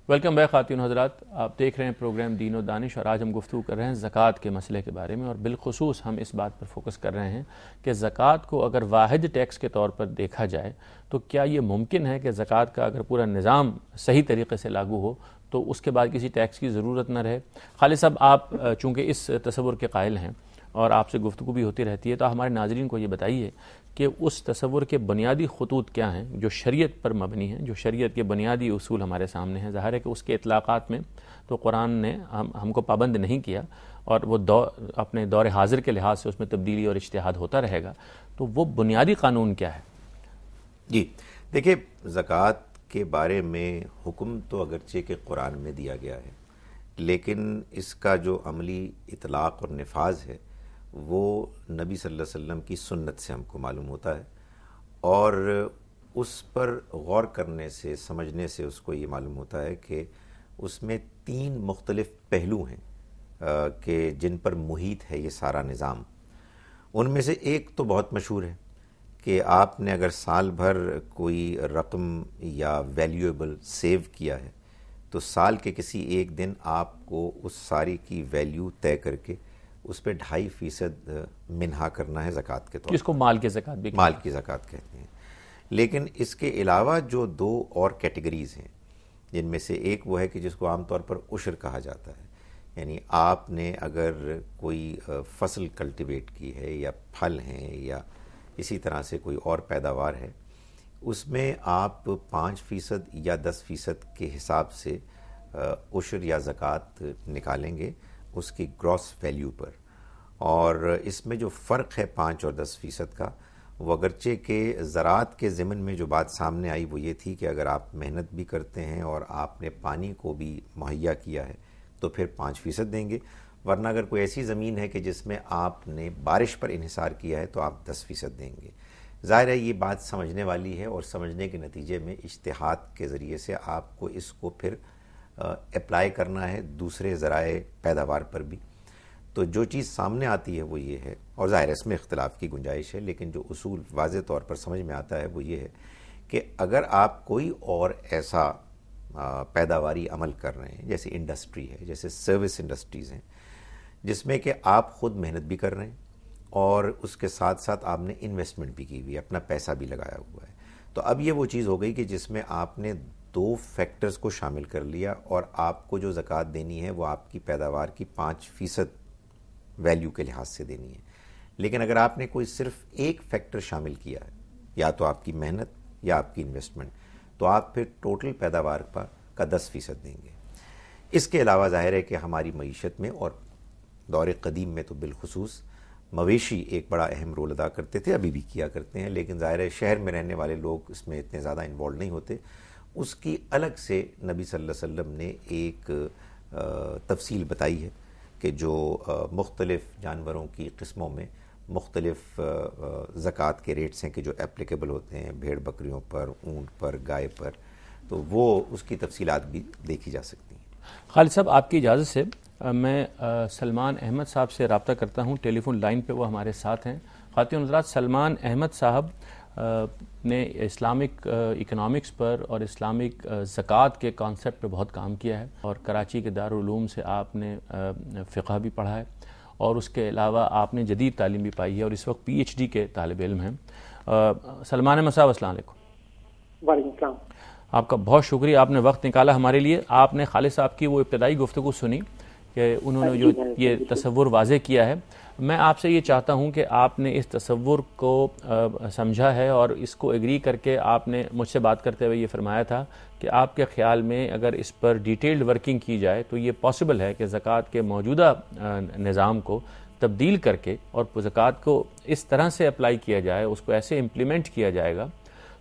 Welcome back خواتین حضرات، آپ دیکھ رہے ہیں پروگرام دین و دانش، اور آج ہم گفتگو کر رہے ہیں زکوٰۃ کے مسئلے کے بارے میں، اور بالخصوص ہم اس بات پر فوکس کر رہے ہیں کہ زکوٰۃ کو اگر واحد ٹیکس کے طور پر دیکھا جائے تو کیا یہ ممکن ہے کہ زکوٰۃ کا اگر پورا نظام صحیح طریقے سے لاگو ہو تو اس کے بعد کسی ٹیکس کی ضرورت نہ رہے؟ خالد صاحب، آپ چونکہ اس تصور کے قائل ہیں اور آپ سے گفتگو بھی ہوتی رہتی ہے، تو ہمارے ناظرین کو یہ بتائیے کہ اس تصور کے بنیادی خطوط کیا ہیں جو شریعت پر مبنی ہیں، جو شریعت کے بنیادی اصول ہمارے سامنے ہیں۔ ظاہر ہے کہ اس کے اطلاقات میں تو قرآن نے ہم کو پابند نہیں کیا، اور وہ اپنے دور حاضر کے لحاظ سے اس میں تبدیلی اور اجتہاد ہوتا رہے گا، تو وہ بنیادی قانون کیا ہے؟ جی دیکھیں، زکوٰۃ کے بارے میں حکم تو اگرچہ کہ قرآن میں دیا گیا ہے، لیکن اس کا جو عملی اطلاق اور نفاذ ہے وہ نبی صلی اللہ علیہ وسلم کی سنت سے ہم کو معلوم ہوتا ہے، اور اس پر غور کرنے سے، سمجھنے سے اس کو یہ معلوم ہوتا ہے کہ اس میں 3 مختلف پہلو ہیں کہ جن پر محیط ہے یہ سارا نظام۔ ان میں سے ایک تو بہت مشہور ہے کہ آپ نے اگر سال بھر کوئی رقم یا ویلیویبل سیو کیا ہے تو سال کے کسی ایک دن آپ کو اس ساری کی ویلیو طے کر کے اس پہ 2.5% منہا کرنا ہے زکوٰۃ کے طور پر۔ اس کو مال کی زکوٰۃ بھی مال کی زکوٰۃ کہتے ہیں۔ لیکن اس کے علاوہ جو 2 اور کیٹیگریز ہیں، جن میں سے ایک وہ ہے کہ جس کو عام طور پر عشر کہا جاتا ہے، یعنی آپ نے اگر کوئی فصل کلٹیویٹ کی ہے یا پھل ہیں یا اسی طرح سے کوئی اور پیداوار ہے، اس میں آپ 5% یا 10% کے حساب سے عشر یا زکوٰۃ نکالیں گے اس کی گراس ویلیو پر۔ اور اس میں جو فرق ہے 5 اور 10% کا، وہ اگرچہ کہ زراعت کے ضمن میں جو بات سامنے آئی وہ یہ تھی کہ اگر آپ محنت بھی کرتے ہیں اور آپ نے پانی کو بھی مہیا کیا ہے تو پھر 5% دیں گے، ورنہ اگر کوئی ایسی زمین ہے کہ جس میں آپ نے بارش پر انحصار کیا ہے تو آپ 10% دیں گے۔ ظاہر ہے یہ بات سمجھنے والی ہے، اور سمجھنے کے نتیجے میں اجتہاد کے ذریعے سے آپ کو اس کو پھر اپلائی کرنا ہے دوسرے ذرائع پیداوار پر بھی۔ تو جو چیز سامنے آتی ہے وہ یہ ہے، اور ظاہر اس میں اختلاف کی گنجائش ہے، لیکن جو اصول واضح طور پر سمجھ میں آتا ہے وہ یہ ہے کہ اگر آپ کوئی اور ایسا پیداواری عمل کر رہے ہیں، جیسے انڈسٹری ہے، جیسے سروس انڈسٹریز ہیں، جس میں کہ آپ خود محنت بھی کر رہے ہیں اور اس کے ساتھ ساتھ آپ نے انویسٹمنٹ بھی کی ہوئی ہے، اپنا پیسہ بھی لگایا ہوا ہے، تو اب یہ وہ چیز ہو گئی کہ جس میں آپ نے 2 فیکٹرز کو شامل کر لیا، اور آپ کو جو زکوٰۃ دینی ہے وہ آپ کی پیداوار کی 5% ویلیو کے لحاظ سے دینی ہے۔ لیکن اگر آپ نے کوئی صرف ایک فیکٹر شامل کیا ہے، یا تو آپ کی محنت یا آپ کی انویسٹمنٹ، تو آپ پھر ٹوٹل پیداوار کا 10% دیں گے۔ اس کے علاوہ ظاہر ہے کہ ہماری معیشت میں اور دور قدیم میں تو بالخصوص مویشی ایک بڑا اہم رول ادا کرتے تھے، ابھی بھی کیا کرتے ہیں، لیکن ظاہر ہے شہر میں رہنے والے لوگ اس میں اتنے زیادہ انوالو نہیں ہوتے۔ اس کی الگ سے نبی صلی اللہ علیہ وسلم نے ایک تفصیل بتائی ہے کہ جو مختلف جانوروں کی قسموں میں مختلف زکوٰۃ کے ریٹس ہیں کہ جو اپلیکیبل ہوتے ہیں، بھیڑ بکریوں پر، اونٹ پر، گائے پر، تو وہ اس کی تفصیلات بھی دیکھی جا سکتی ہیں۔ خالد صاحب، آپ کی اجازت سے میں سلمان احمد صاحب سے رابطہ کرتا ہوں، ٹیلی فون لائن پہ وہ ہمارے ساتھ ہیں۔ خواتین حضرات، سلمان احمد صاحب نے اسلامک اکنامکس پر اور اسلامک زکوٰۃ کے کانسیپٹ پہ بہت کام کیا ہے، اور کراچی کے دارالعلوم سے آپ نے فقہ بھی پڑھا ہے، اور اس کے علاوہ آپ نے جدید تعلیم بھی پائی ہے، اور اس وقت PhD کے طالب علم ہیں۔ سلمان احمد صاحب، السلام علیکم۔ وعلیکم السلام۔ آپ کا بہت شکریہ، آپ نے وقت نکالا ہمارے لیے۔ آپ نے خالد صاحب کی وہ ابتدائی گفتگو سنی کہ انہوں نے جو یہ تصور واضح کیا ہے، میں آپ سے یہ چاہتا ہوں کہ آپ نے اس تصور کو سمجھا ہے، اور اس کو ایگری کر کے آپ نے مجھ سے بات کرتے ہوئے یہ فرمایا تھا کہ آپ کے خیال میں اگر اس پر ڈیٹیلڈ ورکنگ کی جائے تو یہ پاسبل ہے کہ زکوٰۃ کے موجودہ نظام کو تبدیل کر کے اور زکوٰۃ کو اس طرح سے اپلائی کیا جائے، اس کو ایسے امپلیمنٹ کیا جائے گا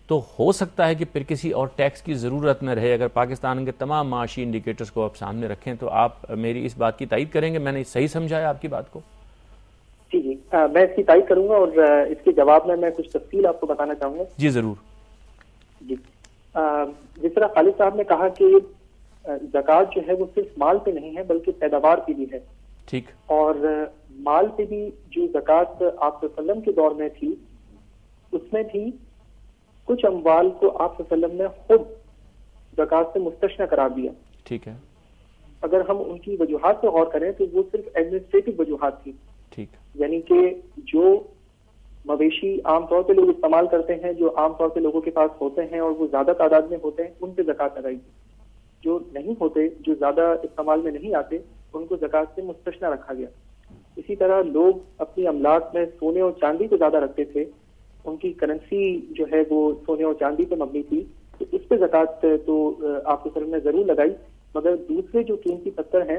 تو ہو سکتا ہے کہ پھر کسی اور ٹیکس کی ضرورت نہ رہے۔ اگر پاکستان کے تمام معاشی انڈیکیٹرز کو آپ سامنے رکھیں تو آپ میری اس بات کی تائید کریں گے؟ میں نے صحیح سمجھا ہے آپ کی بات کو؟ جی جی، میں اس کی تائید کروں گا، اور اس کے جواب میں کچھ تفصیل آپ کو بتانا چاہوں گا۔ جی ضرور۔ جی، جس طرح خالد صاحب نے کہا کہ زکوٰۃ جو ہے وہ صرف مال پہ نہیں ہے بلکہ پیداوار پہ بھی ہے، ٹھیک، اور مال پہ بھی جو زکوٰۃ آپ صلی اللہ علیہ وسلم کے دور میں تھی، اس میں تھی کچھ اموال کو آپ صلی اللہ علیہ وسلم نے خود زکوٰۃ سے مستثنی قرار دیا، ٹھیک ہے. اگر ہم ان کی وجوہات پہ غور کریں تو وہ صرف ایڈمنسٹریٹو وجوہات تھی. ٹھیک. یعنی کہ جو مویشی عام طور پہ لوگ استعمال کرتے ہیں، جو عام طور پہ لوگوں کے پاس ہوتے ہیں اور وہ زیادہ تعداد میں ہوتے ہیں، ان پہ زکوٰۃ لگائی گئی. جو نہیں ہوتے، جو زیادہ استعمال میں نہیں آتے، ان کو زکوٰۃ سے مستثنیٰ رکھا گیا. اسی طرح لوگ اپنی املاک میں سونے اور چاندی پہ زیادہ رکھتے تھے، ان کی کرنسی جو ہے وہ سونے اور چاندی پہ مبنی تھی، تو اس پہ زکوٰۃ تو آپ کے سلم نے ضرور لگائی، مگر دوسرے جو قیمتی پتھر ہیں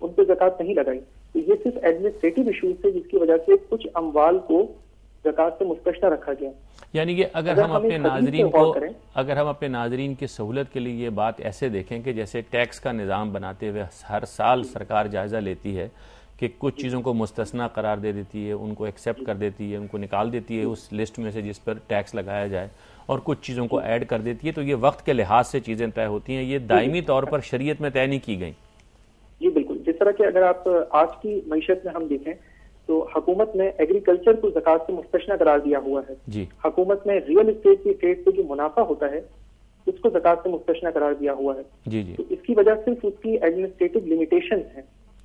ان پہ زکوٰۃ نہیں لگائی. تو یہ صرف ایڈمنسٹریٹو ایشوز تھے جس کی وجہ سے کچھ اموال کو زکوٰۃ سے مستثنیٰ رکھا گیا. یعنی کہ اگر ہم اپنے ناظرین کی سہولت کے لیے یہ بات ایسے دیکھیں کہ جیسے ٹیکس کا نظام بناتے ہوئے ہر سال سرکار جائزہ لیتی ہے کہ کچھ چیزوں کو مستثنیٰ قرار دے دیتی ہے، ان کو ایکسیپٹ کر دیتی ہے، ان کو نکال دیتی ہے اس لسٹ میں سے جس پر ٹیکس لگایا جائے، اور کچھ چیزوں کو ایڈ کر دیتی ہے، تو یہ وقت کے لحاظ سے چیزیں طے ہوتی ہیں، یہ دائمی طور پر شریعت میں طے نہیں کی گئیں. جی بالکل. جس طرح کہ اگر آپ آج کی معیشت میں ہم دیکھیں تو حکومت نے ایگریکلچر کو زکوٰۃ سے مستثنیٰ قرار دیا ہوا ہے. جی. حکومت نے ریئل اسٹیٹ کی ٹریڈ سے جو منافع ہوتا ہے اس کو زکوٰۃ سے مستثنیٰ قرار دیا ہوا ہے. جی جی. تو اس کی وجہ صرف اس کی ایڈمنسٹریٹو لمیٹیشنز ہیں.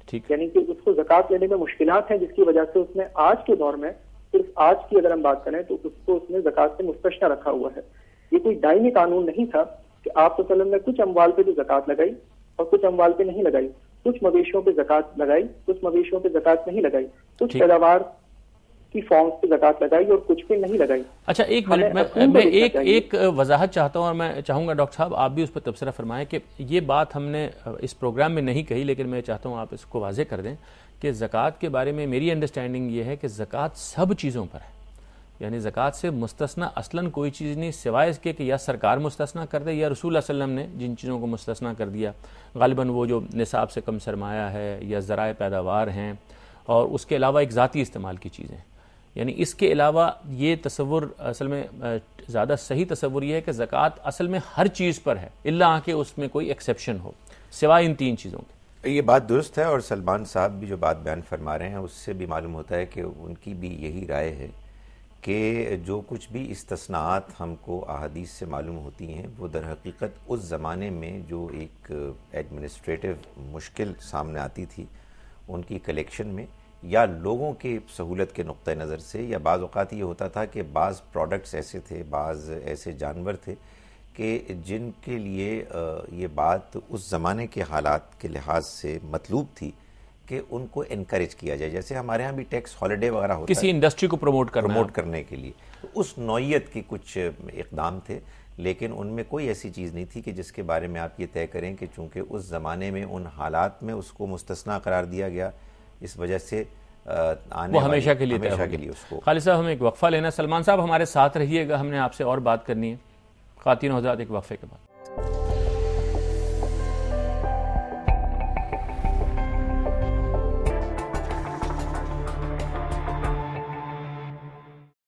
ٹھیک. یعنی کہ اس کو زکوٰۃ لینے میں مشکلات ہیں، جس کی وجہ سے اس نے آج کے دور میں صرف آج کی اگر ہم بات کریں تو اس کو اس نے زکوٰۃ سے مستثنیٰ رکھا ہوا ہے. یہ کوئی دائمی قانون نہیں تھا کہ آپ صلی اللہ علیہ وسلم نے کچھ اموال پہ جو زکوٰۃ لگائی اور کچھ اموال پہ نہیں لگائی، کچھ مویشیوں پہ زکوٰۃ لگائی، کچھ مویشیوں پہ زکوٰۃ نہیں لگائی، کچھ پیداوار کی فارمز پہ زکوٰۃ لگائی اور کچھ پہ نہیں لگائی. اچھا ایک منٹ، میں ایک وضاحت چاہتا ہوں، اور میں چاہوں گا ڈاکٹر صاحب آپ بھی اس پر تبصرہ فرمائیں کہ یہ بات ہم نے اس پروگرام میں نہیں کہی، لیکن میں چاہتا ہوں آپ اس کو واضح کر دیں کہ زکوٰۃ کے بارے میں میری انڈرسٹینڈنگ یہ ہے کہ زکوٰۃ سب چیزوں پر ہے. یعنی زکوٰۃ سے مستثنیٰ اصلاً کوئی چیز نہیں، سوائے اس کے کہ یا سرکار مستثنیٰ کر دے یا رسول اللہ صلی اللہ علیہ وسلم نے جن چیزوں کو مستثنیٰ کر دیا، غالباً وہ جو نصاب سے کم سرمایہ ہے یا ذرائع پیداوار ہیں، اور اس کے علاوہ ایک ذاتی استعمال کی چیزیں. یعنی اس کے علاوہ یہ تصور اصل میں زیادہ صحیح تصور یہ ہے کہ زکوٰۃ اصل میں ہر چیز پر ہے، الا کہ اس میں کوئی ایکسیپشن ہو، سوائے ان تین چیزوں کے. یہ بات درست ہے، اور سلمان صاحب بھی جو بات بیان فرما رہے ہیں اس سے بھی معلوم ہوتا ہے کہ ان کی بھی یہی رائے ہے کہ جو کچھ بھی استثناءات ہم کو احادیث سے معلوم ہوتی ہیں وہ در حقیقت اس زمانے میں جو ایک ایڈمنسٹریٹو مشکل سامنے آتی تھی ان کی کلیکشن میں، یا لوگوں کے سہولت کے نقطہ نظر سے، یا بعض اوقات یہ ہوتا تھا کہ بعض پروڈکٹس ایسے تھے، بعض ایسے جانور تھے کہ جن کے لیے یہ بات اس زمانے کے حالات کے لحاظ سے مطلوب تھی کہ ان کو انکریج کیا جائے. جیسے ہمارے ہاں بھی ٹیکس ہالیڈے وغیرہ ہوتا ہے کسی انڈسٹری کو پروموٹ کرنے کے لیے، اس نوعیت کے کچھ اقدام تھے، لیکن ان میں کوئی ایسی چیز نہیں تھی کہ جس کے بارے میں آپ یہ طے کریں کہ چونکہ اس زمانے میں ان حالات میں اس کو مستثنیٰ قرار دیا گیا، اس وجہ سے وہ ہمیشہ کے لیے اس کو. خالد صاحب ہم ایک وقفہ لینا. سلمان صاحب ہمارے ساتھ رہیے گا، ہم نے آپ سے اور بات کرنی ہے. خواتین و حضرات ایک وقفے کے بعد.